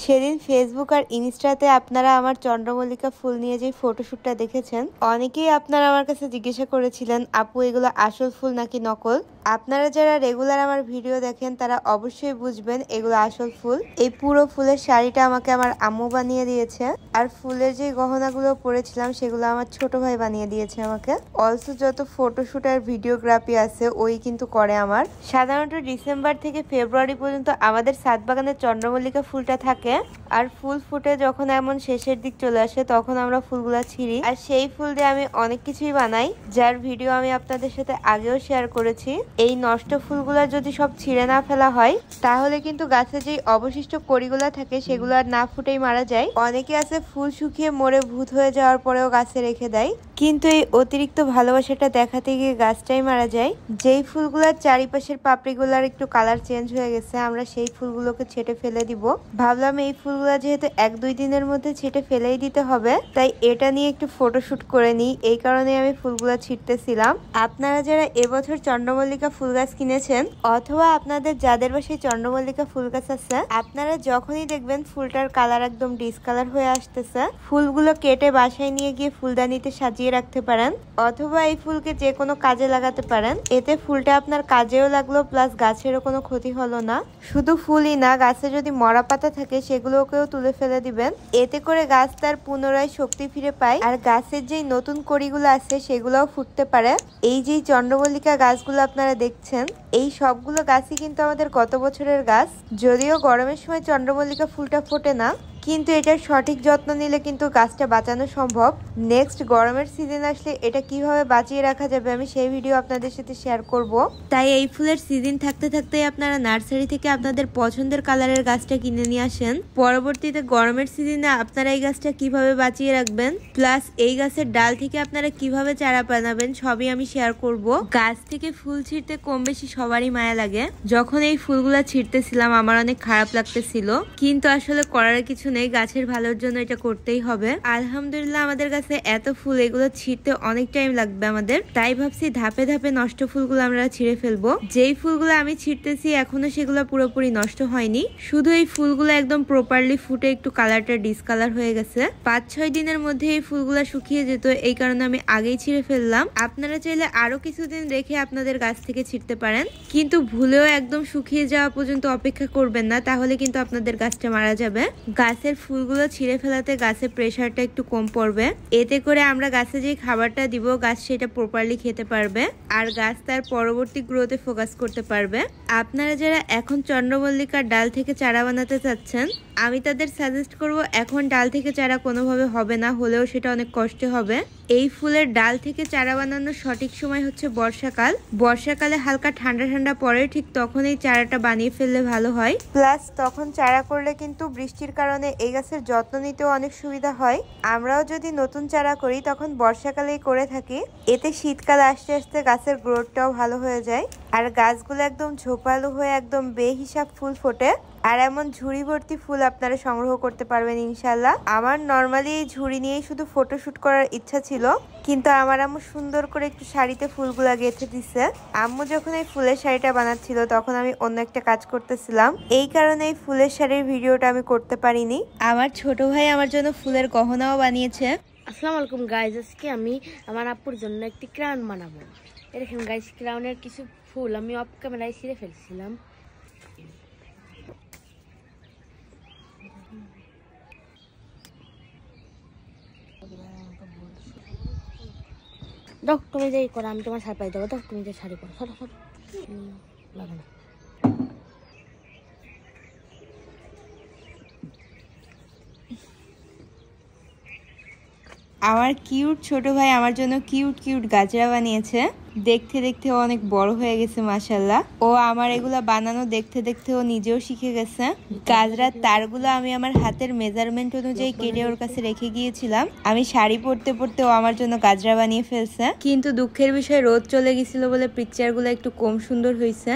সেদিন ফেসবুক আর ইনস্টাতে আপনারা আমার চন্দ্রমল্লিকা ফুল নিয়ে যে ফটোশুটটা দেখেছেন, অনেকেই আপনারা আমার কাছে জিজ্ঞাসা করেছিলেন আপু এগুলো আসল ফুল নাকি নকল। আপনারা যারা রেগুলার আমার ভিডিও দেখেন তারা অবশ্যই বুঝবেন এগুলো আসল ফুল। এই পুরো ফুলের শাড়িটা আমাকে আমার আম্মু বানিয়ে দিয়েছে, আর ফুলের যে গহনাগুলো পরেছিলাম সেগুলো আমার ছোট ভাই বানিয়ে দিয়েছে আমাকে। অলসো যত ফটোশুট আর ভিডিওগ্রাফি আছে ওই কিন্তু করে আমার। সাধারণত ডিসেম্বর থেকে ফেব্রুয়ারি পর্যন্ত আমাদের ছাদ বাগানের চন্দ্রমল্লিকা ফুলটা থাকে, আর ফুল ফুটে যখন এমন শেষের দিক চলে আসে তখন আমরা ফুলগুলা ছিঁড়ি, আর সেই ফুল দিয়ে আমি অনেক কিছুই বানাই, যার ভিডিও আমি আপনাদের সাথে আগেও শেয়ার করেছি। এই নষ্ট ফুলগুলা যদি সব ছিঁড়ে না ফেলা হয় তাহলে কিন্তু গাছে যেই অবশিষ্ট কড়িগুলা থাকে সেগুলো আর না ফুটেই মারা যায়। অনেকে আছে ফুল শুকিয়ে মরে ভূত হয়ে যাওয়ার পরেও গাছে রেখে দেয়, কিন্তু এই অতিরিক্ত ভালোবাসাটা দেখাতে গিয়ে গাছটাই মারা যায়। যেই ফুলগুলার চারিপাশের পাপড়িগুলার একটু কালার চেঞ্জ হয়ে গেছে আমরা সেই ফুলগুলোকে ছেটে ফেলে দিব। ভাবলাম এই ফুলগুলা যেহেতু 1-2 দিনের মধ্যে ছেটে ফেলেই দিতে হবে, তাই এটা নিয়ে একটু ফটোশুট করে নিই, এই কারণে আমি ফুলগুলা ছিঁড়তেছিলাম। আপনারা যারা এবছর চন্দ্রমল্লিকা ফুল গাছ কিনেছেন অথবা আপনাদের যাদের বাসায় চন্দ্রমল্লিকা ফুল গাছ আছে, আপনারা যখনই দেখবেন ফুলটার কালার একদম ডিসকালার হয়ে আসতেছে, ফুলগুলো কেটে বাসায় নিয়ে গিয়ে ফুলদানিতে সাজিয়ে রাখতে পারেন, অথবা এই ফুলকে যে কোনো কাজে লাগাতে পারেন। এতে ফুলটা আপনার কাজেও লাগলো, প্লাস গাছেরও কোনো ক্ষতি হলো না। শুধু ফুলই না, গাছে যদি মরা পাতা থাকে সেগুলোকেও তুলে ফেলে দিবেন, এতে করে গাছ তার পুনরায় শক্তি ফিরে পায়, আর গাছের যেই নতুন কড়িগুলো আছে সেগুলোও ফুটতে পারে। এই যে চন্দ্রমল্লিকা গাছগুলো আপনারা দেখছেন, এই সবগুলো গাছই কিন্তু আমাদের গত বছরের গাছ। যদিও গরমের সময় চন্দ্রমল্লিকা ফুলটা ফোটে না, কিন্তু এটার সঠিক যত্ন নিলে কিন্তু গাছটা বাঁচানো সম্ভব। নেক্সট গরমের সিজন আসলে এটা কিভাবে বাঁচিয়ে রাখা যাবে আমি সেই ভিডিও আপনাদের সাথে শেয়ার করব। তাই এই ফুলের সিজন থাকতে থাকতেই আপনারা নার্সারি থেকে আপনাদের পছন্দের কালারের গাছটা কিনে নিয়ে আসেন। পরবর্তীতে গরমের সিজনে আপনারা এই গাছটা কিভাবে বাঁচিয়ে রাখবেন, প্লাস এই গাছের ডাল থেকে আপনারা কিভাবে চারা বানাবেন সবই আমি শেয়ার করব। গাছ থেকে ফুল ছিঁড়তে কম বেশি সবারই মায়া লাগে। যখন এই ফুলগুলা ছিঁড়তেছিলাম আমার অনেক খারাপ লাগতেছিল, কিন্তু আসলে করার কিছু নেই, গাছের ভালোর জন্য এটা করতেই হবে। আলহামদুলিল্লাহ আমাদের কাছে এত ফুল, এগুলো ছিঁড়তে অনেক টাইম লাগবে আমাদের, তাই ভাবছি ধাপে ধাপে নষ্ট ফুলগুলো আমরা ছিঁড়ে ফেলবো। যেই ফুলগুলো আমি ছিঁড়তেছি এখনো সেগুলো পুরোপুরি নষ্ট হয়নি, শুধু এই ফুলগুলো একদম প্রপারলি ফুটে একটু কালারটা ডিসকালার হয়ে গেছে। 5-6 দিনের মধ্যে এই ফুলগুলো শুকিয়ে যেত, এই কারণে আমি আগেই ছিঁড়ে ফেললাম। আপনারা চাইলে আরো কিছুদিন রেখে আপনাদের গাছ থেকে ছিঁড়তে পারেন, কিন্তু ভুলেও একদম শুকিয়ে যাওয়া পর্যন্ত অপেক্ষা করবেন না, তাহলে কিন্তু আপনাদের গাছটা মারা যাবে। গাছের ফুলগুলো ছিঁড়ে ফেলাতে গাছের প্রেসারটা একটু কম পড়বে, এতে করে আমরা গাছে যে খাবারটা দিব গাছ সেটা প্রপারলি খেতে পারবে, আর গাছ তার পরবর্তী গ্রোথে ফোকাস করতে পারবে। আপনারা যারা এখন চন্দ্রমল্লিকার ডাল থেকে চারা বানাতে চাচ্ছেন আমি তাদের সাজেস্ট করব, এখন ডাল থেকে চারা কোনোভাবে হবে না, হলেও সেটা অনেক কষ্ট হবে। এই ফুলের ডাল থেকে চারা বানানোর সঠিক সময় হচ্ছে বর্ষাকাল। বর্ষাকালে হালকা ঠান্ডা ঠান্ডা পরে ঠিক তখন এই চারাটা বানিয়ে ফেললে ভালো হয়, প্লাস তখন চারা করলে কিন্তু বৃষ্টির কারণে এই গাছের যত্ন নিতেও অনেক সুবিধা হয়। আমরাও যদি নতুন চারা করি তখন বর্ষাকালেই করে থাকি, এতে শীতকাল আসতে আসতে গাছের গ্রোথটাও ভালো হয়ে যায়, আর গাছগুলো একদম ঝোপালো হয়ে একদম বেহিসাব ফুল ফোটে, আর এমন ঝুড়ি ভর্তি ফুল আপনারা সংগ্রহ করতে পারবেন ইনশাল্লাহ। আমার নর্মালি এই ঝুড়ি নিয়েই শুধু ফটোশুট করার ইচ্ছা ছিল, কিন্তু আমার আম্মু সুন্দর করে একটু শাড়িতে ফুলগুলা গেঁথে দিছে। আম্মু যখন এই ফুলের শাড়িটা বানাচ্ছিল তখন আমি অন্য একটা কাজ করতেছিলাম, এই কারণে এই ফুলের শাড়ির ভিডিওটা আমি করতে পারিনি। আমার ছোট ভাই আমার জন্য ফুলের গহনাও বানিয়েছে। আসসালামু আলাইকুম গাইজ, আজকে আমি আমার আপুর জন্য একটি ক্রাউন বানাবো। এরকম গাইজ ক্রাউনের কিছু ফুল আমি অফ ক্যামেরায় ছিঁড়ে ফেলছিলাম। দেখ তুমি যে করো আমি তোমার শাড়ি পাই দেবো, দেখ তুমি যে শাড়ি করো ছোটো ছোটো লাগে না। আমার কিউট ছোট ভাই আমার জন্য কিউট কিউট গাজরা বানিয়েছে, দেখতে দেখতে অনেক বড় হয়ে গেছে মাশাআল্লাহ। ও আমার এগুলা বানানো দেখতে দেখতে ও নিজেও শিখে গেছে। গাজরার তারগুলো আমি আমার হাতের মেজারমেন্ট অনুযায়ী কেটে ওর কাছে রেখে গিয়েছিলাম, আমি শাড়ি পরতে পরতে ও আমার জন্য গাজরা বানিয়ে ফেলছে, কিন্তু দুঃখের বিষয় রোদ চলে গেছিল বলে পিকচারগুলো একটু কম সুন্দর হয়েছে।